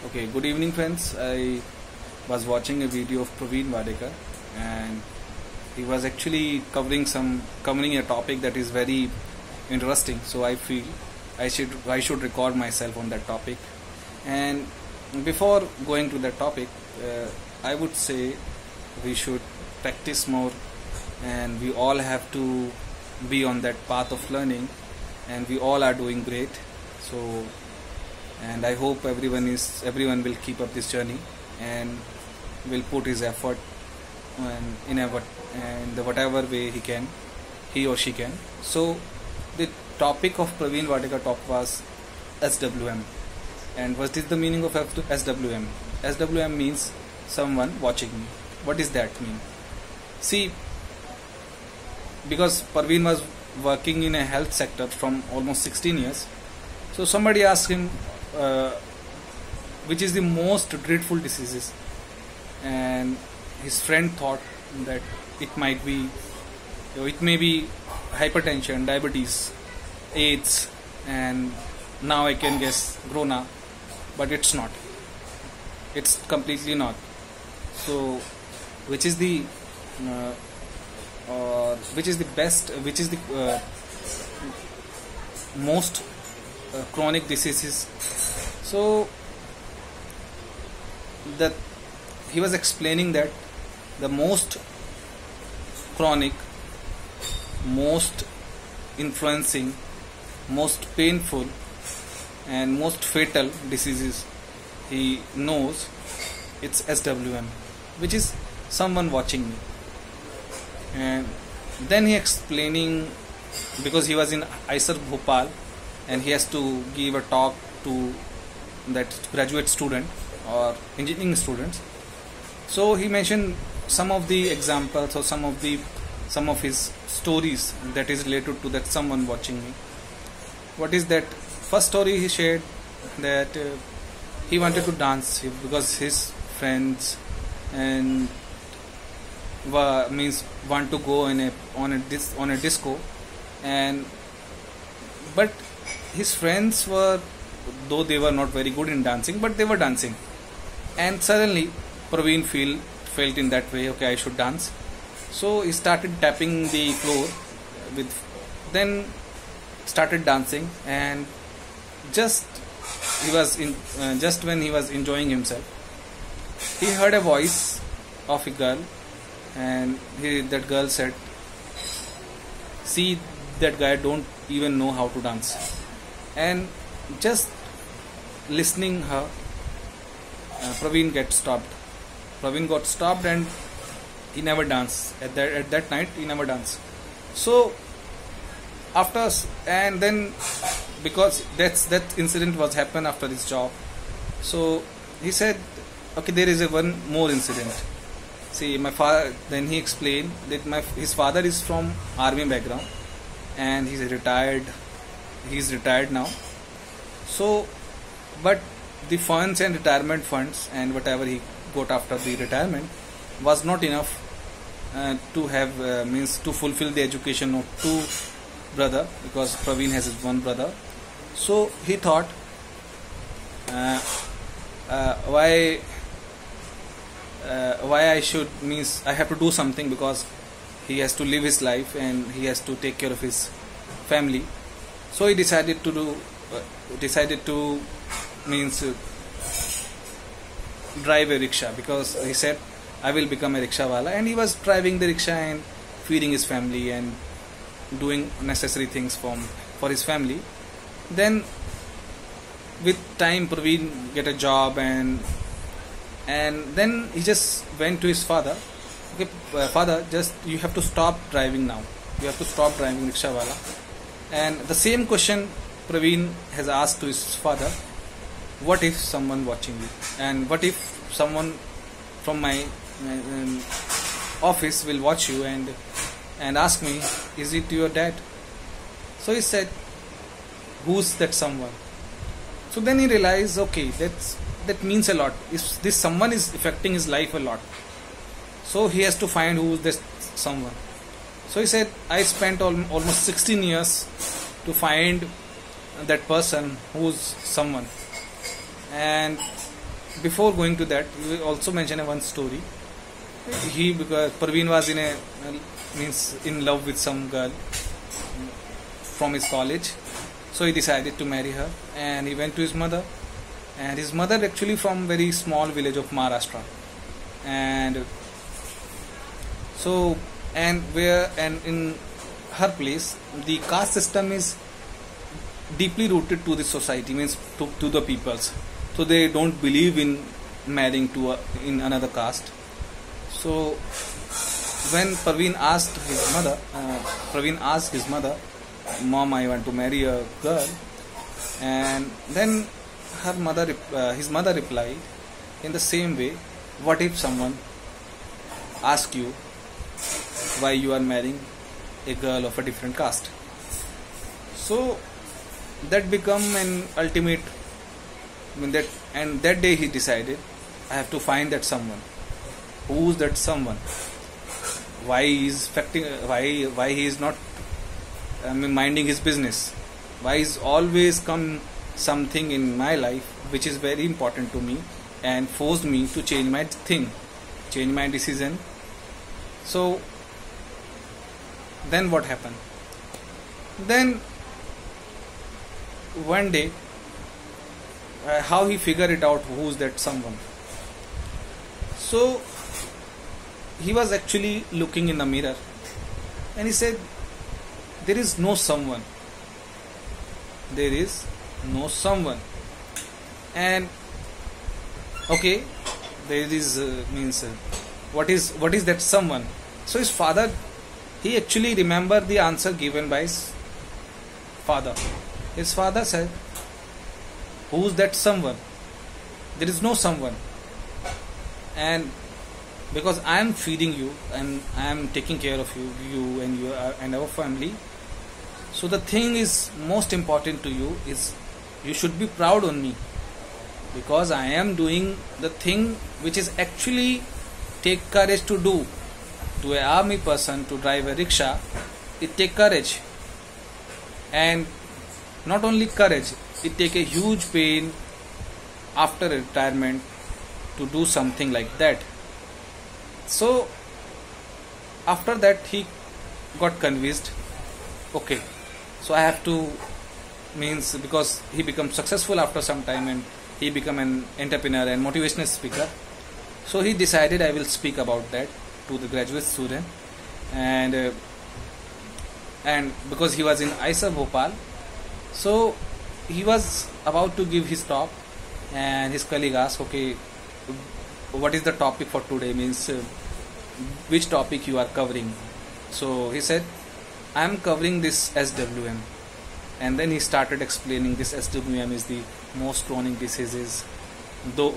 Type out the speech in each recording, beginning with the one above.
Okay, good evening friends. I was watching a video of Praveen Wadekar, and he was actually covering a topic that is very interesting. So I feel I should record myself on that topic. And before going to that topic, I would say we should practice more, and we all have to be on that path of learning, and we all are doing great. So and I hope everyone will keep up this journey and will put his effort and in whatever way he or she can. So the topic of Praveen Wadekar talk was SWM. And what is the meaning of SWM? SWM means someone watching me. What does that mean? See, because Praveen was working in a health sector from almost 16 years, so somebody asked him which is the most dreadful diseases, and his friend thought that it may be hypertension, diabetes, AIDS, and now I can guess corona, but it's not. It's completely not. So, which is the most chronic diseases? So that he was explaining that the most chronic, most influencing, most painful and most fatal diseases he knows, it's SWM, which is someone watching me. And then he explaining, because he was in IISER Bhopal and he has to give a talk to that graduate student or engineering students. So he mentioned some of the examples or some of his stories that is related to that someone watching me. What is that? First story he shared that he wanted to dance because his friends and want to go on a disco, and but his friends were, though they were not very good in dancing, but they were dancing. And suddenly Praveen felt in that way, okay, I should dance. So he started tapping the floor then started dancing, and just when he was enjoying himself, he heard a voice of a girl, and that girl said, see, that guy don't even know how to dance. And just listening her, Praveen got stopped and he never danced at that night. He never danced. So and then because that incident was happened after his job, so he said, okay, there is one more incident. See, my father, then he explained that his father is from army background and he's retired now. So but the funds and retirement funds and whatever he got after the retirement was not enough to have to fulfill the education of two brother, because Praveen has his one brother. So he thought, why I have to do something, because he has to live his life and he has to take care of his family. So he decided to drive a rickshaw, because he said, I will become a rickshawala. And he was driving the rickshaw and feeding his family and doing necessary things for his family. Then with time Praveen get a job, and then he just went to his father, okay, father, just you have to stop driving now, you have to stop driving rickshawala. And the same question Praveen has asked to his father, what if someone watching me, and what if someone from my office will watch you and ask me, is it your dad? So he said, who's that someone? So then he realized, okay, that means a lot. If this someone is affecting his life a lot, so he has to find who's this someone. So he said, I spent almost 16 years to find that person who's someone. And before going to that, we also mention one story. Because Parveen was means in love with some girl from his college, so he decided to marry her, and he went to his mother, and his mother actually from very small village of Maharashtra, and so and in her place the caste system is deeply rooted to the society, means to the peoples, so they don't believe in marrying to in another caste. So when Parveen asked his mother, "Mom, I want to marry a girl," and then his mother replied in the same way, "What if someone asks you why you are marrying a girl of a different caste?" So that become an ultimate. That day he decided, I have to find that someone. Who's that someone? Why he is not minding his business? Why is always come something in my life which is very important to me and forced me to change my decision? So then what happened? Then one day, how he figured it out, who's that someone? So he was actually looking in the mirror, and he said, there is no someone. There is no someone. And okay, there is what is that someone? So his father, he actually remembered the answer given by his father. His father said, who's that someone? There is no someone. And because I am feeding you and I am taking care of you and our family, so the thing is most important to you is you should be proud on me, because I am doing the thing which is actually take courage to do. To an army person to drive a rickshaw, it take courage, and not only courage, it take a huge pain after retirement to do something like that. So after that he got convinced, okay, so I have to, because he became successful after some time and he became an entrepreneur and motivational speaker. So he decided, I will speak about that to the graduate student, and because he was in IISER Bhopal, so he was about to give his talk, and his colleague asked, okay, what is the topic for today, which topic you are covering? So he said, I am covering this SWM, and then he started explaining this SWM is the most chronic diseases, though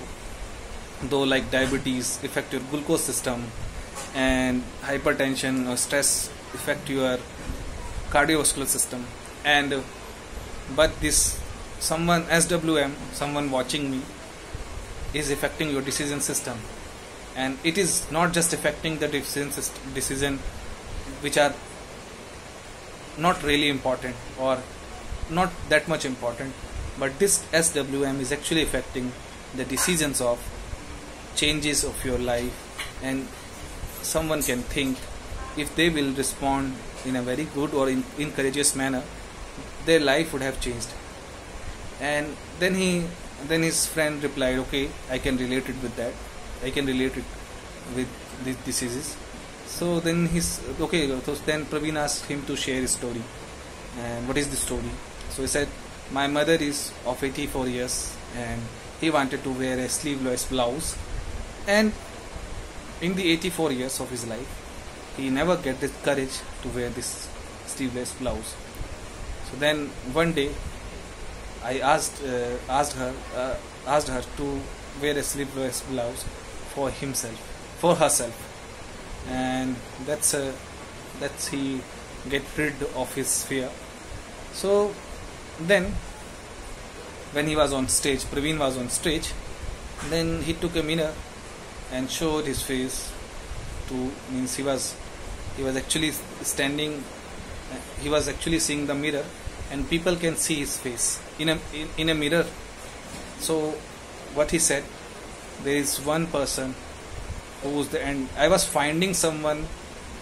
like diabetes affect your glucose system, and hypertension or stress affect your cardiovascular system, and but this someone SWM, someone watching me, is affecting your decision system, and it is not just affecting the decision which are not really important or not that much important, but this SWM is actually affecting the decisions of changes of your life. And someone can think, if they will respond in a very good or in courageous manner, their life would have changed. And then his friend replied, okay, I can relate it with that, I can relate it with these diseases. So then then Praveen asked him to share his story. And what is the story? So he said, my mother is of 84 years and he wanted to wear a sleeveless blouse, and in the 84 years of his life he never get the courage to wear this sleeveless blouse. So then one day I asked her to wear a sleeveless blouse for herself, and that's he get rid of his fear. So then when he was on stage, Praveen was on stage, then he took a mirror and showed his face to, he was actually standing, he was actually seeing the mirror, and people can see his face in a mirror. So what he said, there is one person who's the end. I was finding someone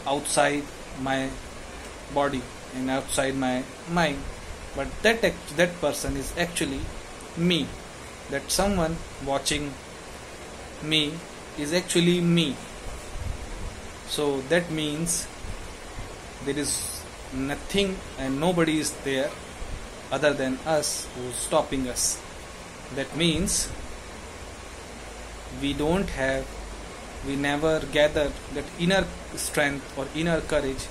outside my body and outside my mind, but that person is actually me. That someone watching me is actually me. So that means there is nothing and nobody is there other than us who's stopping us. That means we never gathered that inner strength or inner courage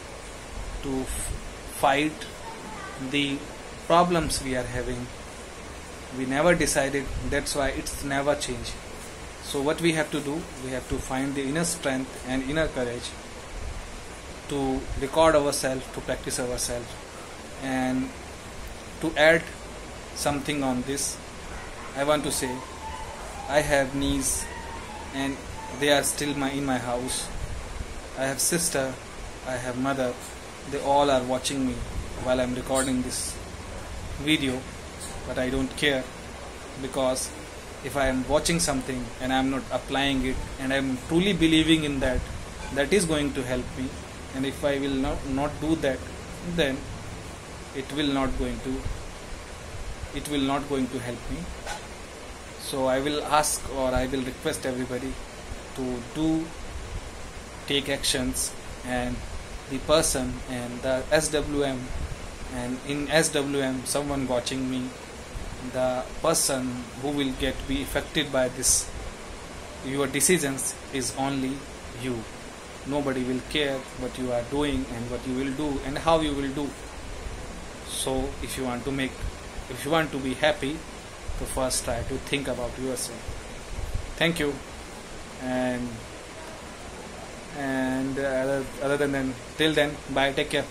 to fight the problems we are having. We never decided, that's why it's never changed. So what we have to do, we have to find the inner strength and inner courage to record ourselves, to practice ourselves. And to add something on this, I want to say I have niece and they are still in my house. I have sister, I have mother. They all are watching me while I'm recording this video, but I don't care, because if I am watching something and I am not applying it and I am truly believing in that, that is going to help me. And if I will not do that, then it will not going to help me. So I will ask, or I will request everybody to take actions, and the person and the SWM, and in SWM someone watching me, the person who will be affected by this your decisions is only you. Nobody will care what you are doing and what you will do and how you will do. So if you want to be happy, so first try to think about yourself. Thank you. And other than till then, bye, take care.